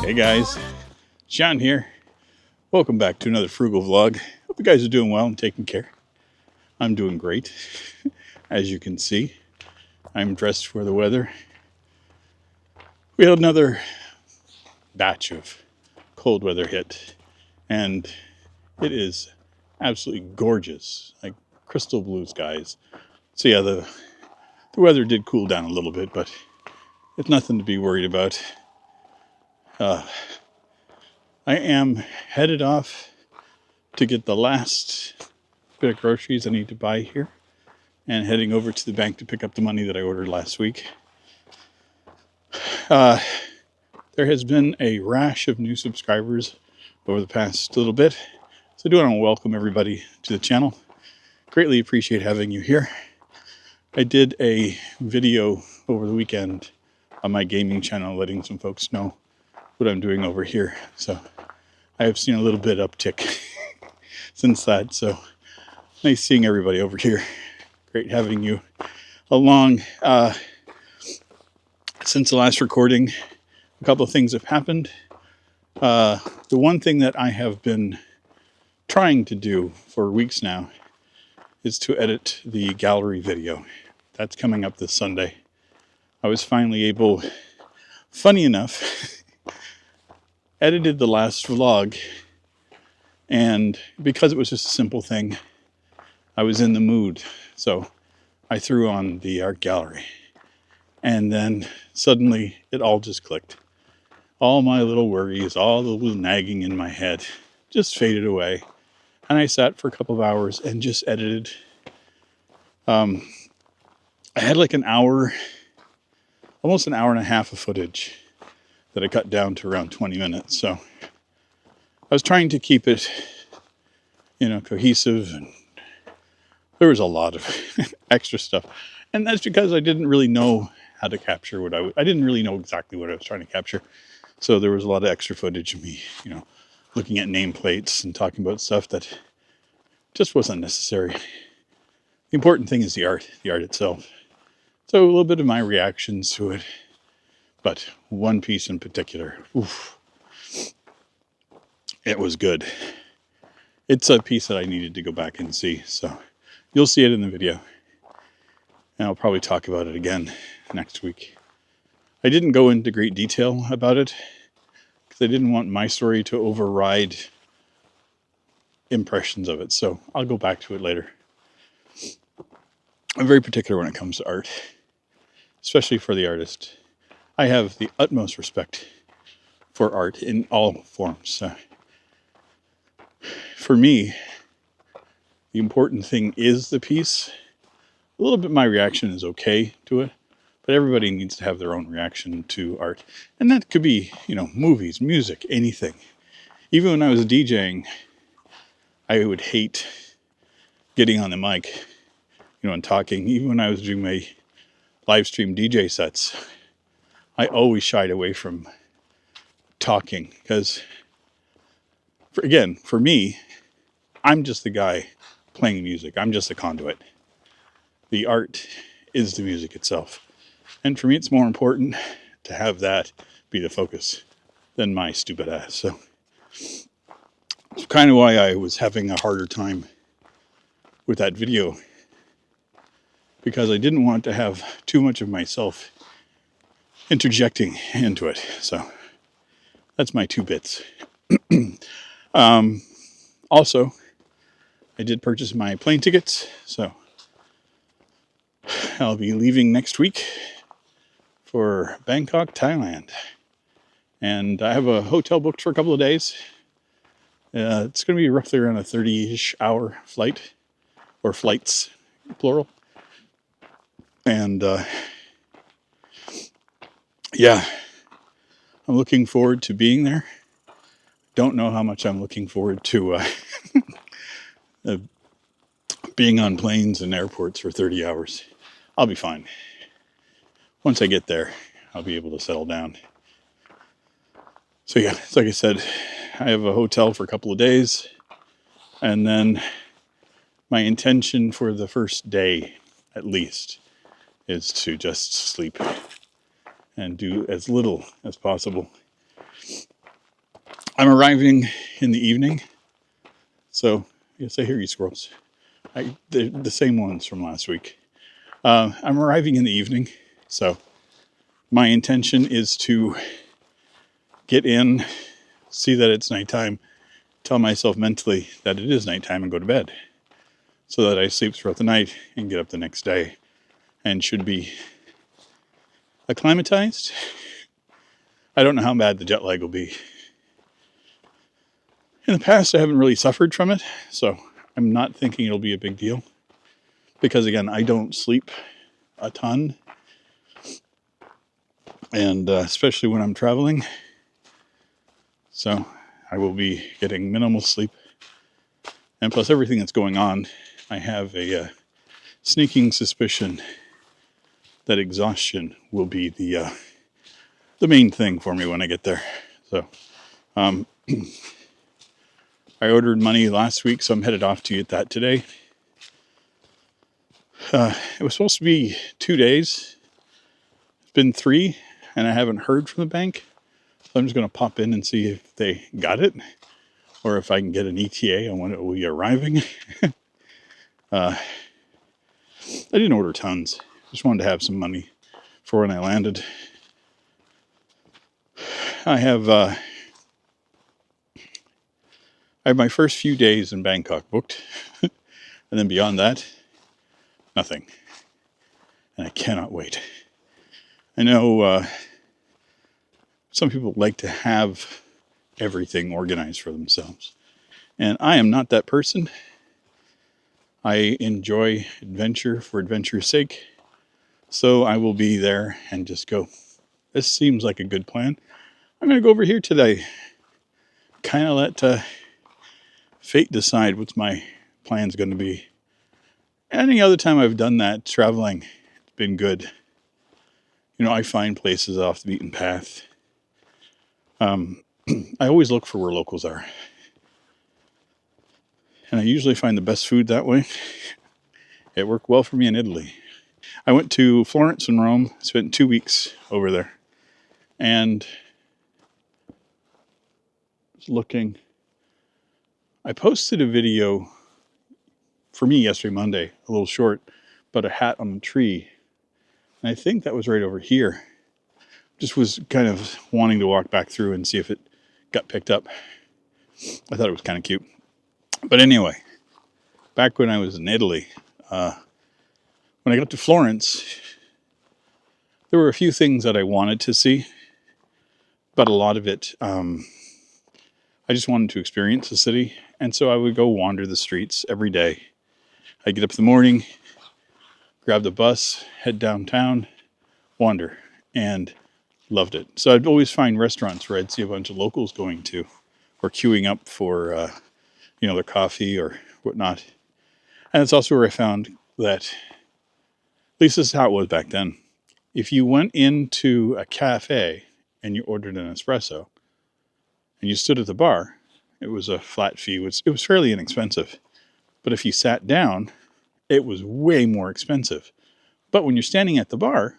Hey guys, Sean here. Welcome back to another Frugal vlog. Hope you guys are doing well and taking care. I'm doing great. As you can see, I'm dressed for the weather. We had another batch of cold weather hit, and it is absolutely gorgeous, like crystal blue skies. So yeah, the weather did cool down a little bit, but it's nothing to be worried about. I am headed off to get the last bit of groceries I need to buy here, and heading over to the bank to pick up the money that I ordered last week. There has been a rash of new subscribers over the past little bit, so I do want to welcome everybody to the channel. Greatly appreciate having you here. I did a video over the weekend on my gaming channel letting some folks know what I'm doing over here, so I have seen a little bit uptick since that, so nice seeing everybody over here. Great having you along. Since the last recording, a couple of things have happened. The one thing that I have been trying to do for weeks now is to edit the gallery video. That's coming up this Sunday. I was finally able, funny enough, edited the last vlog, and because it was just a simple thing, I was in the mood, so I threw on the art gallery, and then suddenly it all just clicked. All my little worries, all the little nagging in my head just faded away, and I sat for a couple of hours and just edited. I had like an hour, almost an hour and a half of footage that I cut down to around 20 minutes, so I was trying to keep it, cohesive, and there was a lot of extra stuff. And that's because I didn't really know how to capture what I didn't really know exactly what I was trying to capture. So there was a lot of extra footage of me, looking at nameplates and talking about stuff that just wasn't necessary. The important thing is the art itself. So a little bit of my reactions to it, but one piece in particular, it was good. It's a piece that I needed to go back and see, so you'll see it in the video. And I'll probably talk about it again next week. I didn't go into great detail about it because I didn't want my story to override impressions of it, so I'll go back to it later. I'm very particular when it comes to art, especially for the artist. I have the utmost respect for art in all forms. For me, the important thing is the piece. A little bit my reaction is okay to it, but everybody needs to have their own reaction to art. And that could be, movies, music, anything. Even when I was DJing, I would hate getting on the mic, and talking. Even when I was doing my live stream DJ sets, I always shied away from talking because, for me, I'm just the guy playing music. I'm just a conduit. The art is the music itself. And for me, it's more important to have that be the focus than my stupid ass. So it's kind of why I was having a harder time with that video, because I didn't want to have too much of myself interjecting into it. So that's my 2 bits. Also, I did purchase my plane tickets, so I'll be leaving next week for Bangkok, Thailand. And I have a hotel booked for a couple of days. It's going to be roughly around a 30-ish hour flight, or flights, plural. And I'm looking forward to being there. Don't know how much I'm looking forward to being on planes and airports for 30 hours. I'll be fine. Once I get there, I'll be able to settle down. So yeah, it's like I said, I have a hotel for a couple of days, and then my intention for the first day, at least, is to just sleep and do as little as possible. I'm arriving in the evening. So, yes, I hear you, squirrels. They're the same ones from last week. I'm arriving in the evening. So, my intention is to get in, see that it's nighttime, tell myself mentally that it is nighttime, and go to bed, so that I sleep throughout the night and get up the next day and should be acclimatized. I don't know how bad the jet lag will be. In the past, I haven't really suffered from it, so I'm not thinking it'll be a big deal. Because again, I don't sleep a ton, and especially when I'm traveling. So I will be getting minimal sleep. And plus everything that's going on, I have a sneaking suspicion that exhaustion will be the main thing for me when I get there. So I ordered money last week, so I'm headed off to get that today. It was supposed to be 2 days. It's been 3, and I haven't heard from the bank. So I'm just going to pop in and see if they got it, or if I can get an ETA on when it will be arriving. I didn't order tons. Just wanted to have some money for when I landed. I have my first few days in Bangkok booked, and then beyond that, nothing. And I cannot wait. I know some people like to have everything organized for themselves, and I am not that person. I enjoy adventure for adventure's sake, so I will be there and just go. This seems like a good plan. I'm going to go over here today. Kind of let fate decide what's my plan's going to be. Any other time I've done that traveling, it's been good. You know, I find places off the beaten path. I always look for where locals are. And I usually find the best food that way. It worked well for me in Italy. I went to Florence and Rome, spent 2 weeks over there. And looking, I posted a video for me yesterday, Monday, a little short, but a hat on the tree. And I think that was right over here. Just was kind of wanting to walk back through and see if it got picked up. I thought it was kind of cute. But anyway, back when I was in Italy, when I got to Florence, there were a few things that I wanted to see, but a lot of it, I just wanted to experience the city. And so I would go wander the streets every day. I'd get up in the morning, grab the bus, head downtown, wander, and loved it. So I'd always find restaurants where I'd see a bunch of locals going to, or queuing up for, their coffee or whatnot. And it's also where I found that, at least this is how it was back then, if you went into a cafe and you ordered an espresso and you stood at the bar, it was a flat fee. It was fairly inexpensive. But if you sat down, it was way more expensive. But when you're standing at the bar,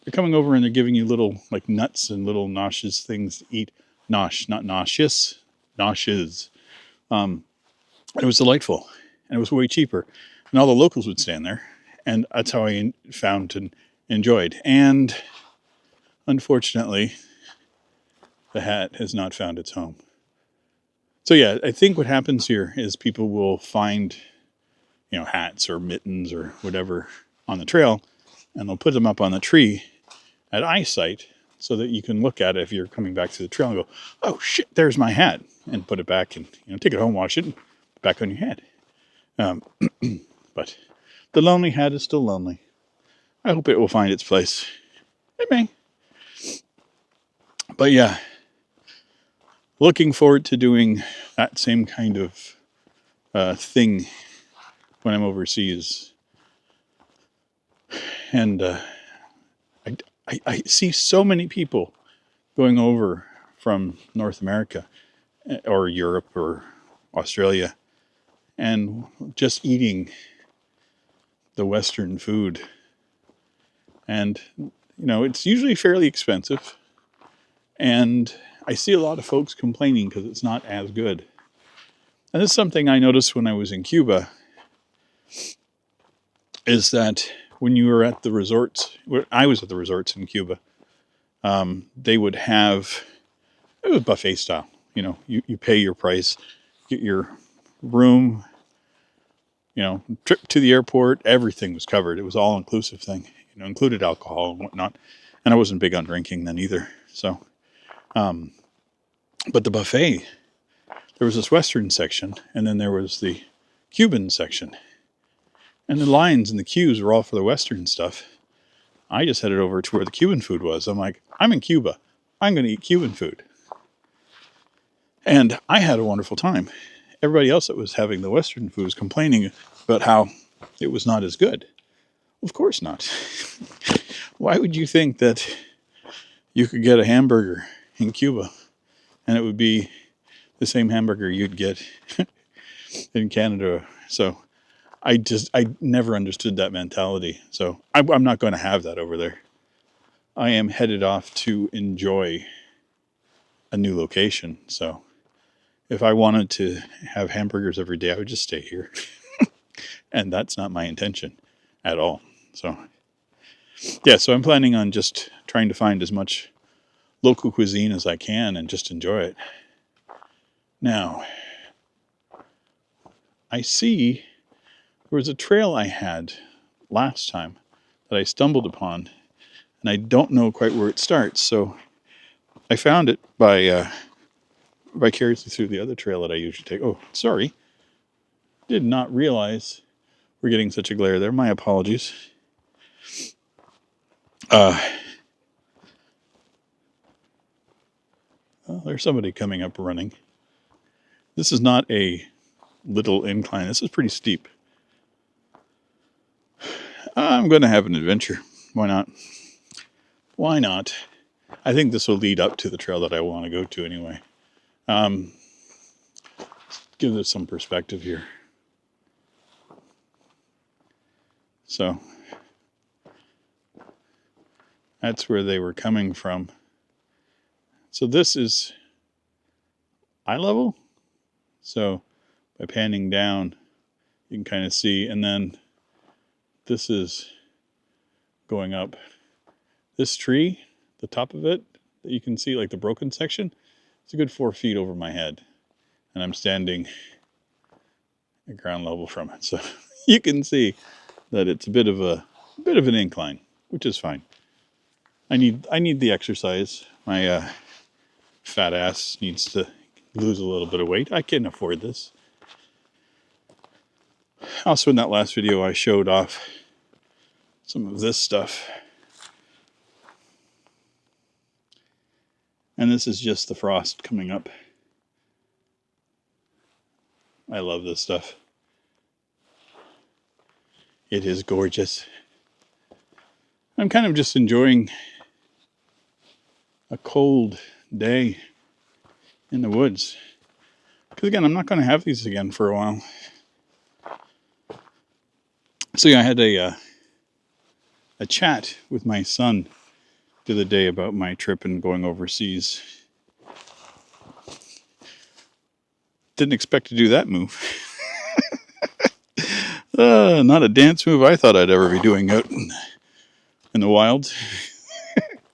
they're coming over and they're giving you little like nuts and little nauseous things to eat. Nosh, not nauseous, noshes. It was delightful, and it was way cheaper. And all the locals would stand there, and that's how I found and enjoyed. And unfortunately, the hat has not found its home. So yeah, I think what happens here is people will find, hats or mittens or whatever on the trail, and they'll put them up on the tree at eyesight so that you can look at it if you're coming back to the trail and go, oh shit, there's my hat, and put it back and take it home, wash it, and put it back on your head. But the lonely hat is still lonely. I hope it will find its place. It may. But yeah, looking forward to doing that same kind of thing when I'm overseas. And I see so many people going over from North America or Europe or Australia and just eating the Western food. And, it's usually fairly expensive. And I see a lot of folks complaining because it's not as good. And this is something I noticed when I was in Cuba, is that when you were at the resorts, I was at the resorts in Cuba, they would have, it was buffet style. You know, you pay your price, get your room, you know, trip to the airport, everything was covered. It was all inclusive thing, you know, included alcohol and whatnot. And I wasn't big on drinking then either. So, but the buffet, there was this Western section, and then there was the Cuban section. And the lines and the queues were all for the Western stuff. I just headed over to where the Cuban food was. I'm like, I'm in Cuba. I'm going to eat Cuban food. And I had a wonderful time. Everybody else that was having the Western food was complaining about how it was not as good. Of course not. Why would you think that you could get a hamburger in Cuba and it would be the same hamburger you'd get in Canada? So I never understood that mentality. So I'm not going to have that over there. I am headed off to enjoy a new location. So if I wanted to have hamburgers every day, I would just stay here. And that's not my intention at all. So yeah, so I'm planning on just trying to find as much local cuisine as I can and just enjoy it. Now, I see there was a trail I had last time that I stumbled upon, and I don't know quite where it starts. So I found it by vicariously through the other trail that I usually take. Oh, sorry. Did not realize we're getting such a glare there. My apologies. Well, there's somebody coming up running. This is not a little incline. This is pretty steep. I'm going to have an adventure. Why not? Why not? I think this will lead up to the trail that I want to go to anyway. Give this some perspective here. So that's where they were coming from. So this is eye level. So by panning down, you can kind of see, and then this is going up. This tree, the top of it, that you can see, like the broken section, it's a good 4 feet over my head. And I'm standing at ground level from it. So you can see that it's a bit of an incline, which is fine. I need the exercise. My fat ass needs to lose a little bit of weight. I can afford this. Also, in that last video, I showed off some of this stuff. And this is just the frost coming up. I love this stuff. It is gorgeous. I'm kind of just enjoying a cold day in the woods. Because again, I'm not going to have these again for a while. So yeah, I had a chat with my son the other day about my trip and going overseas. Didn't expect to do that move. Not a dance move I thought I'd ever be doing out in the wild.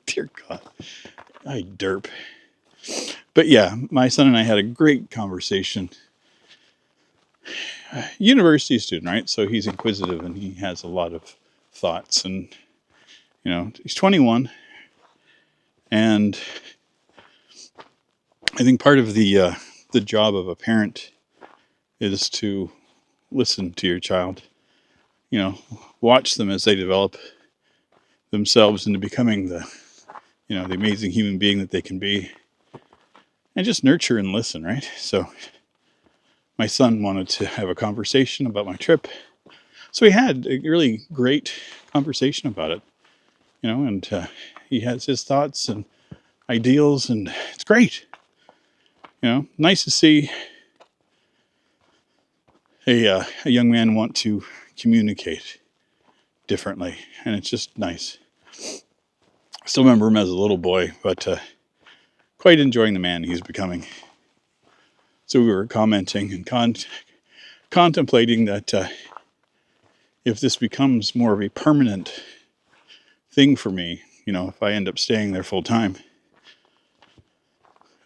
Dear God, I derp. But yeah, my son and I had a great conversation. University student, right? So he's inquisitive and he has a lot of thoughts. And, you know, he's 21. And I think part of the job of a parent is to listen to your child. You know, watch them as they develop themselves into becoming the amazing human being that they can be. And just nurture and listen, right? So my son wanted to have a conversation about my trip. So we had a really great conversation about it, you know, and he has his thoughts and ideals, and it's great. You know, nice to see a young man want to communicate differently, and it's just nice. I still remember him as a little boy, but quite enjoying the man he's becoming. So we were commenting and contemplating that if this becomes more of a permanent thing for me, you know, if I end up staying there full time,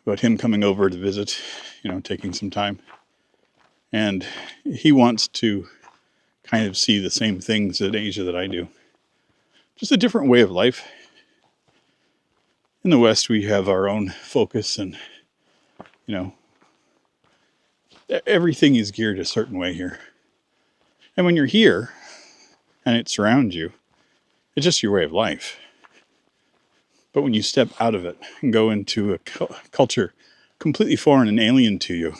about him coming over to visit, you know, taking some time. And he wants to kind of see the same things in Asia that I do. Just a different way of life. In the West, we have our own focus and, you know, everything is geared a certain way here. And when you're here and it surrounds you, it's just your way of life. But when you step out of it and go into a culture completely foreign and alien to you,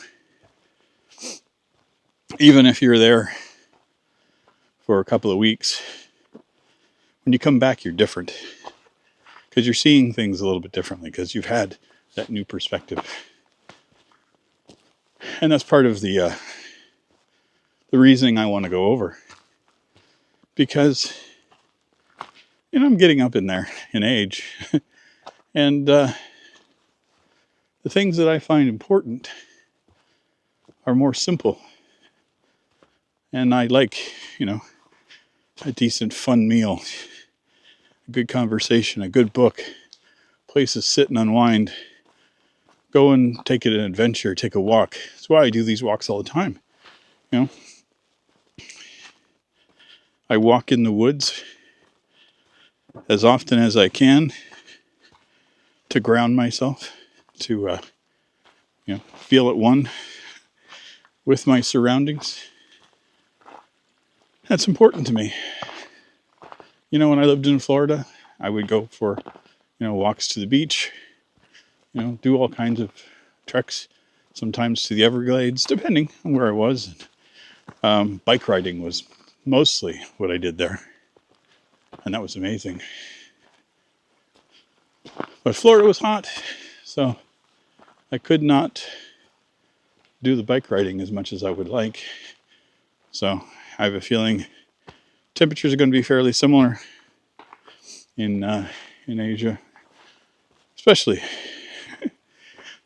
even if you're there for a couple of weeks, when you come back, you're different. Because you're seeing things a little bit differently, because you've had that new perspective. And that's part of the reasoning I want to go over. Because, you know, I'm getting up in there in age. And the things that I find important are more simple. And I like, you know, a decent, fun meal, a good conversation, a good book, place to sit and unwind, go and take an adventure, take a walk. That's why I do these walks all the time. You know, I walk in the woods as often as I can to ground myself, to you know, feel at one with my surroundings. That's important to me. You know, when I lived in Florida, I would go for, you know, walks to the beach, you know, do all kinds of treks, sometimes to the Everglades, depending on where I was. Bike riding was mostly what I did there, and that was amazing. But Florida was hot, so I could not do the bike riding as much as I would like. So I have a feeling temperatures are going to be fairly similar in Asia, especially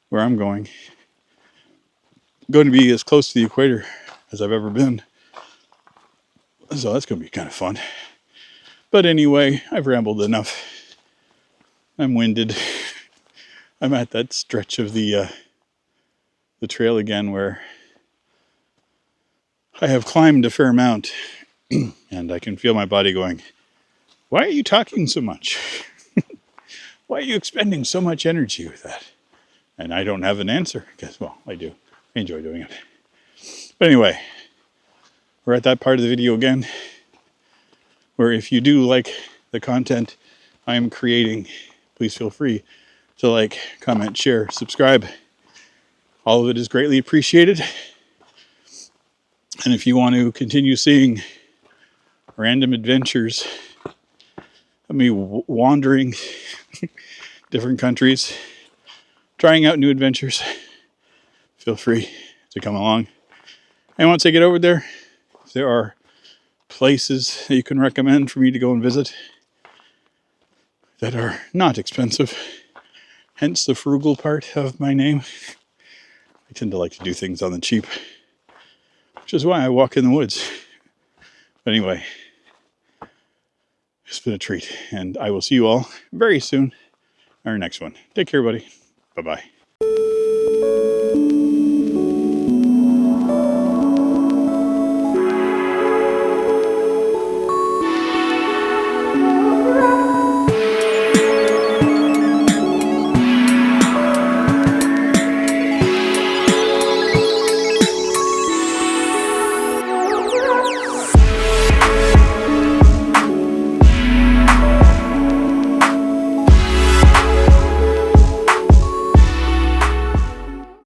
where I'm going. I'm going to be as close to the equator as I've ever been. So that's going to be kind of fun. But anyway, I've rambled enough. I'm winded. I'm at that stretch of the trail again where I have climbed a fair amount and I can feel my body going, why are you talking so much? Why are you expending so much energy with that? And I don't have an answer because, well, I do. I enjoy doing it. But anyway, we're at that part of the video again where if you do like the content I am creating, please feel free to like, comment, share, subscribe. All of it is greatly appreciated. And if you want to continue seeing random adventures of me wandering different countries, trying out new adventures, feel free to come along. And once I get over there, if there are places that you can recommend for me to go and visit that are not expensive, hence the frugal part of my name. I tend to like to do things on the cheap, which is why I walk in the woods. But anyway, it's been a treat, and I will see you all very soon in our next one. Take care, buddy. Bye-bye.